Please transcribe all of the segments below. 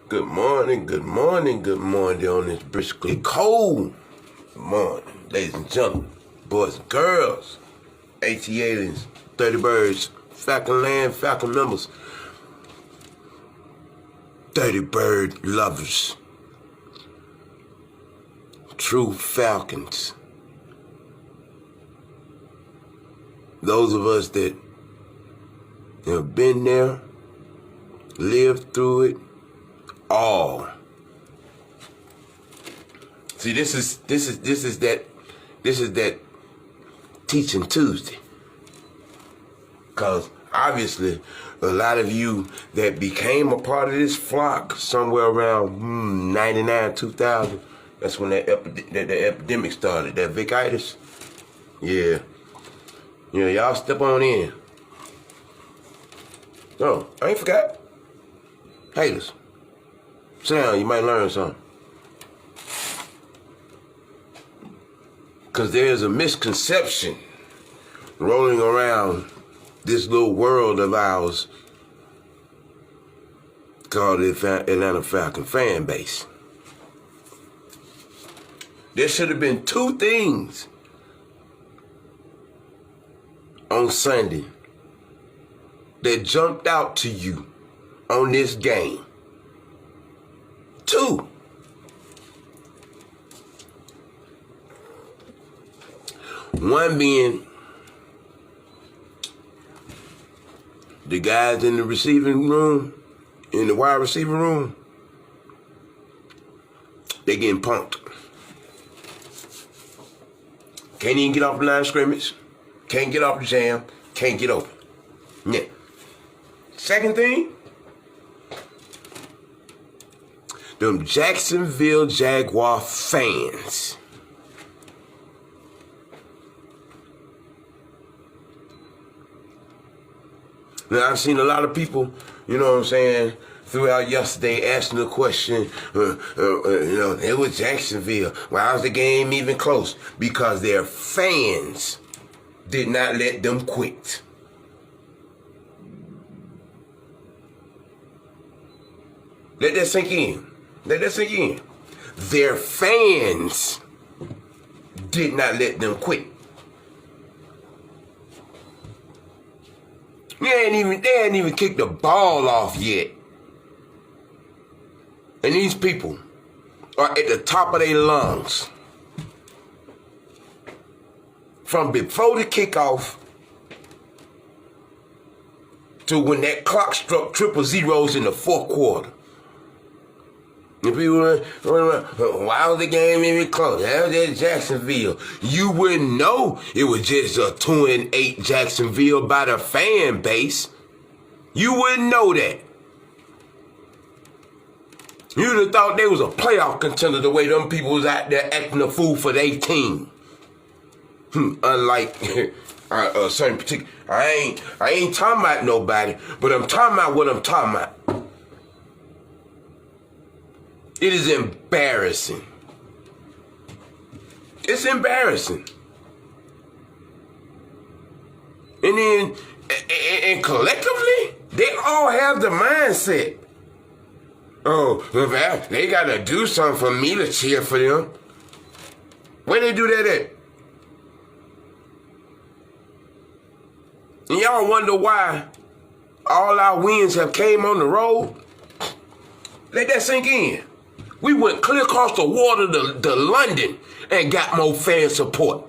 Good morning, good morning, good morning on this briskly cold morning, ladies and gentlemen, boys and girls, AT aliens, 30 birds, Falcon land, Falcon members, 30 bird lovers, true Falcons. Those of us that have been there, lived through it all. See, this is that Teaching Tuesday. Because obviously a lot of you that became a part of this flock somewhere around 99, 2000, that's when the epidemic started, that Vickitis. Yeah, y'all step on in. No, I ain't forgot. Haters, sit down, you might learn something. Because there's a misconception rolling around this little world of ours called the Atlanta Falcon fan base. There should have been two things on Sunday that jumped out to you on this game. Two. One being the guys in the receiving room, in the wide receiver room, they getting punked. Can't even get off the line of scrimmage. Can't get off the jam. Can't get open. Yeah. Second thing, them Jacksonville Jaguar fans. Now, I've seen a lot of people, you know what I'm saying, throughout yesterday asking the question, it was Jacksonville. Why was the game even close? Because their fans did not let them quit. Let that sink in. Let that sink in. Their fans did not let them quit. They hadn't even kicked the ball off yet. And these people are at the top of their lungs. From before the kickoff to when that clock struck triple zeros in the fourth quarter. If people were, why was the game even close? That was at Jacksonville. You wouldn't know it was just a 2-8 Jacksonville by the fan base. You wouldn't know that. You'd have thought they was a playoff contender the way them people was out there acting a fool for their team. Unlike a certain particular, I ain't talking about nobody, but I'm talking about what I'm talking about. It is embarrassing. It's embarrassing. And then, and collectively, they all have the mindset. Oh, they gotta do something for me to cheer for them. Where they do that at? And y'all wonder why all our wins have came on the road? Let that sink in. We went clear across the water to London and got more fan support.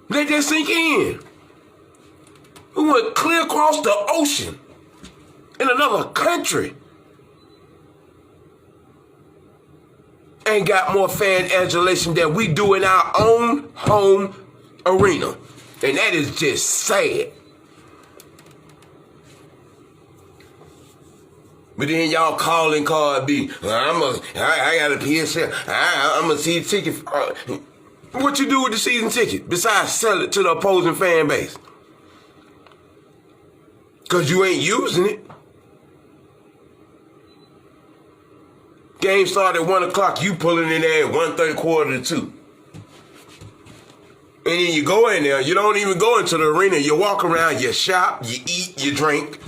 Let that sink in. We went clear across the ocean in another country and got more fan adulation than we do in our own home arena. And that is just sad. But then y'all calling card B. I got a PSL. I'm a season ticket. What you do with the season ticket besides sell it to the opposing fan base? Because you ain't using it. Game started at 1 o'clock. You pulling in there at 1:30, quarter to 2. And then you go in there, you don't even go into the arena. You walk around, you shop, you eat, you drink,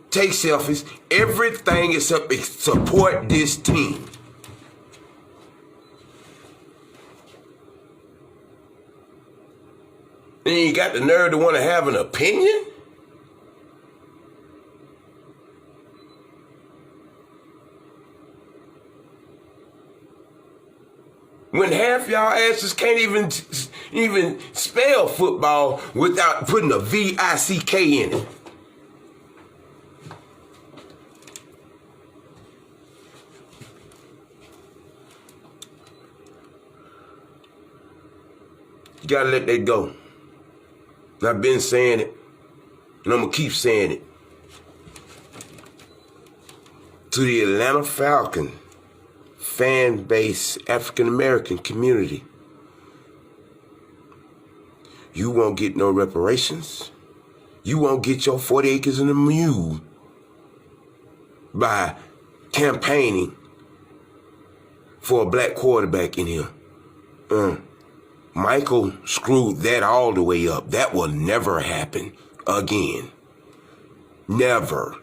take selfies, everything except support this team. And you got the nerve to want to have an opinion? When half y'all asses can't even spell football without putting a V-I-C-K in it. You gotta let that go. I've been saying it, and I'm gonna keep saying it. To the Atlanta Falcons fan base, African American community, you won't get no reparations. You won't get your 40 acres and a mule by campaigning for a black quarterback in here. Michael screwed that all the way up. That will never happen again. Never.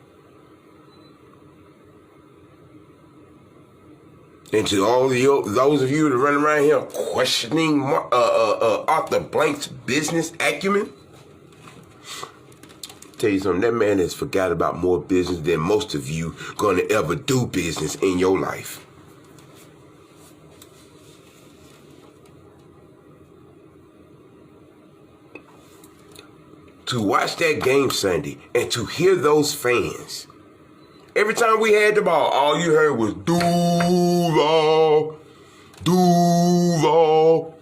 And to all those of you that run around here questioning Arthur Blank's business acumen, tell you something, that man has forgot about more business than most of you gonna ever do business in your life. To watch that game Sunday and to hear those fans, every time we had the ball, all you heard was Duval, Duval.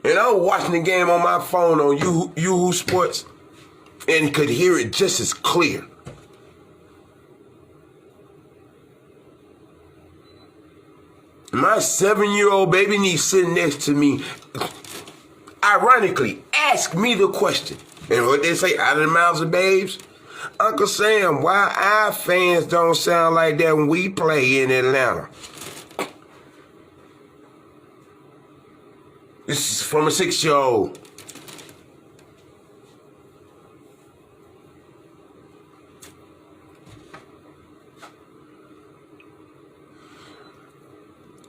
And I was watching the game on my phone on Yahoo Sports and could hear it just as clear. My 7-year-old baby niece sitting next to me, ironically, asked me the question. And what they say, out of the mouths of babes? Uncle Sam, why our fans don't sound like that when we play in Atlanta? This is from a 6-year-old.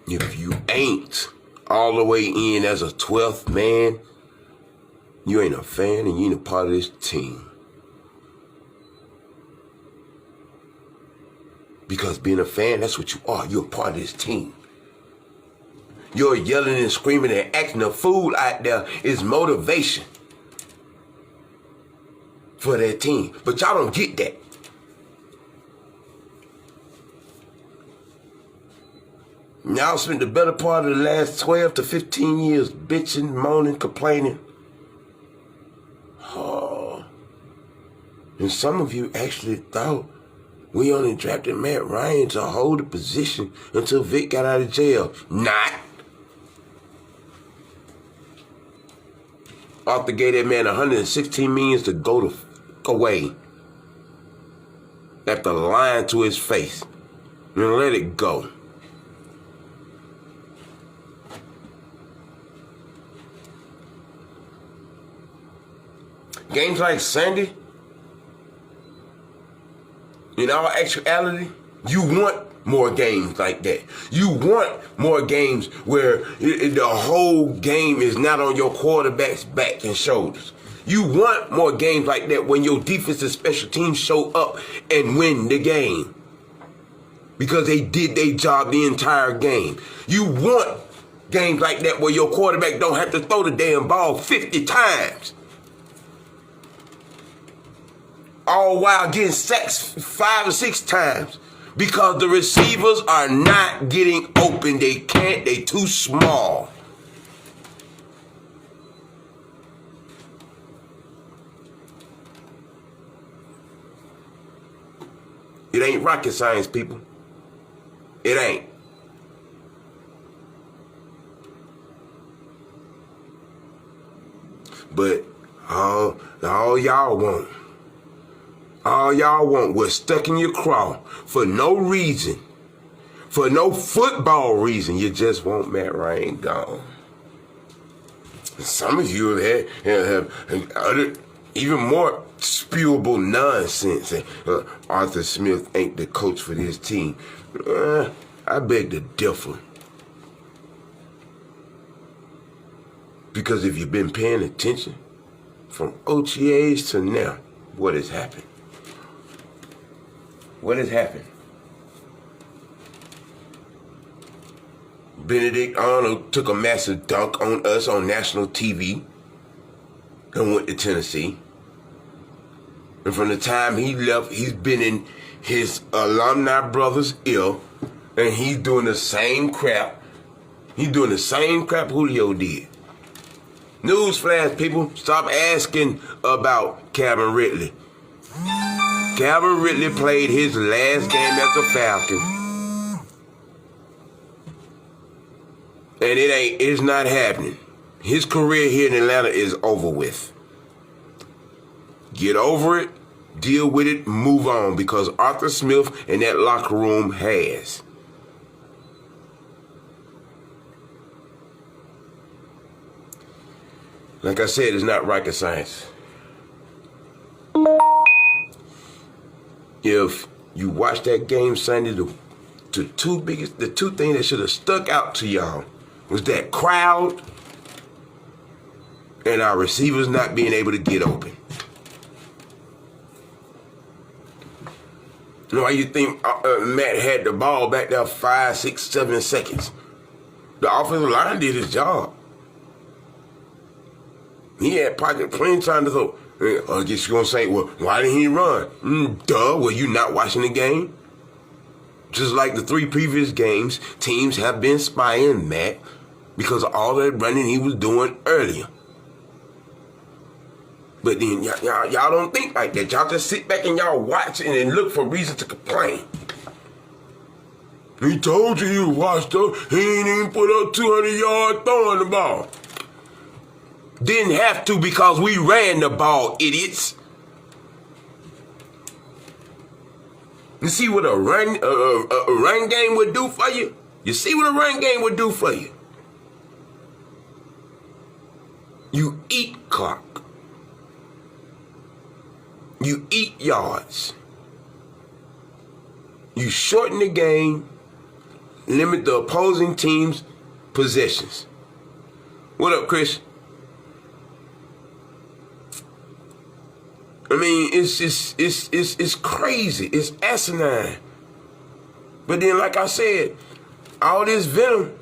If you ain't all the way in as a 12th man, you ain't a fan and you ain't a part of this team. Because being a fan, that's what you are. You're a part of this team. Your yelling and screaming and acting a fool out there is motivation for that team. But y'all don't get that. Y'all spent the better part of the last 12 to 15 years bitching, moaning, complaining. Oh. And some of you actually thought we only drafted Matt Ryan to hold the position until Vic got out of jail. Not. Arthur gave that man $116 million to go away after lying to his face. And let it go. Games like Sunday, in all actuality, you want more games like that. You want more games where the whole game is not on your quarterback's back and shoulders. You want more games like that when your defensive special teams show up and win the game because they did their job the entire game. You want games like that where your quarterback don't have to throw the damn ball 50 times. All while getting sacked 5 or 6 times because the receivers are not getting open. They can't. They too small. It ain't rocket science, people. It ain't. But all y'all want. All y'all want was stuck in your craw for no reason. For no football reason, you just want Matt Ryan gone. Some of you have other, even more spewable nonsense. Arthur Smith ain't the coach for this team. I beg to differ. Because if you've been paying attention from OTAs to now, what has happened? What has happened? Benedict Arnold took a massive dunk on us on national TV and went to Tennessee. And from the time he left, he's been in his alumni brother's ear, and he's doing the same crap. He's doing the same crap Julio did. Newsflash, people, stop asking about Calvin Ridley. Calvin Ridley played his last game as a Falcon. And it's not happening. His career here in Atlanta is over with. Get over it, deal with it, move on, because Arthur Smith and that locker room has. Like I said, it's not rocket science. If you watch that game Sunday, the two things that should have stuck out to y'all was that crowd and our receivers not being able to get open. You know why you think Matt had the ball back there 5, 6, 7 seconds? The offensive line did his job. He had pocket plenty time to throw. I guess you're going to say, well, why didn't he run? Duh, were you not watching the game? Just like the 3 previous games, teams have been spying Matt because of all that running he was doing earlier. But then y'all don't think like that. Y'all just sit back and y'all watch and then look for reason to complain. He told you he was washed up. He ain't even put up 200 yards throwing the ball. Didn't have to because we ran the ball, idiots. You see what a run game would do for you? You see what a run game would do for you? You eat clock. You eat yards. You shorten the game, limit the opposing team's possessions. What up, Chris? I mean, it's crazy. It's asinine. But then, like I said, all this venom,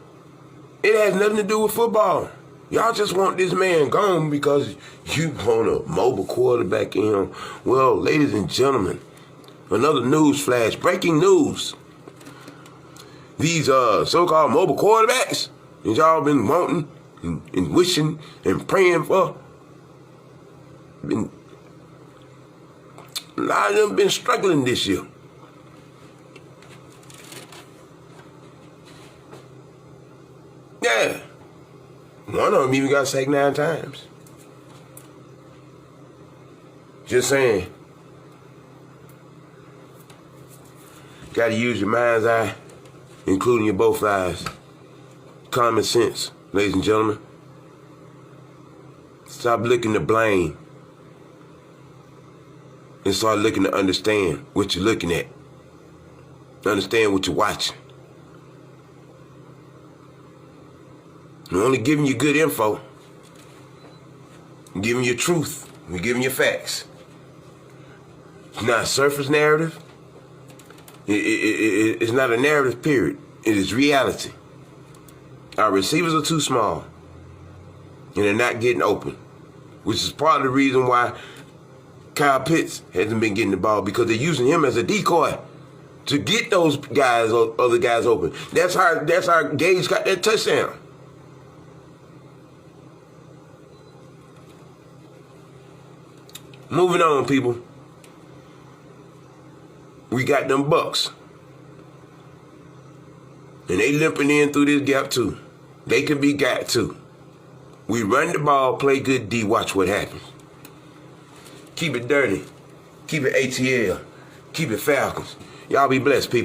it has nothing to do with football. Y'all just want this man gone because you want a mobile quarterback in him. Well, ladies and gentlemen, another news flash, breaking news. These so-called mobile quarterbacks that y'all been wanting and wishing and praying for, a lot of them been struggling this year. Yeah. One of them even got sacked 9 times. Just saying. Got to use your mind's eye, including your both eyes. Common sense, ladies and gentlemen. Stop looking to blame and start looking to understand what you're looking at. Understand what you're watching. I'm only giving you good info. I'm giving you truth. I'm giving you facts. It's not a surface narrative. It's not a narrative, period. It is reality. Our receivers are too small. And they're not getting open. Which is part of the reason why Kyle Pitts hasn't been getting the ball, because they're using him as a decoy to get those guys, other guys open. That's how Gage got that touchdown. Moving on, people. We got them Bucks. And they limping in through this gap too. They could be got too. We run the ball, play good D, watch what happens. Keep it dirty. Keep it ATL. Keep it Falcons. Y'all be blessed, people.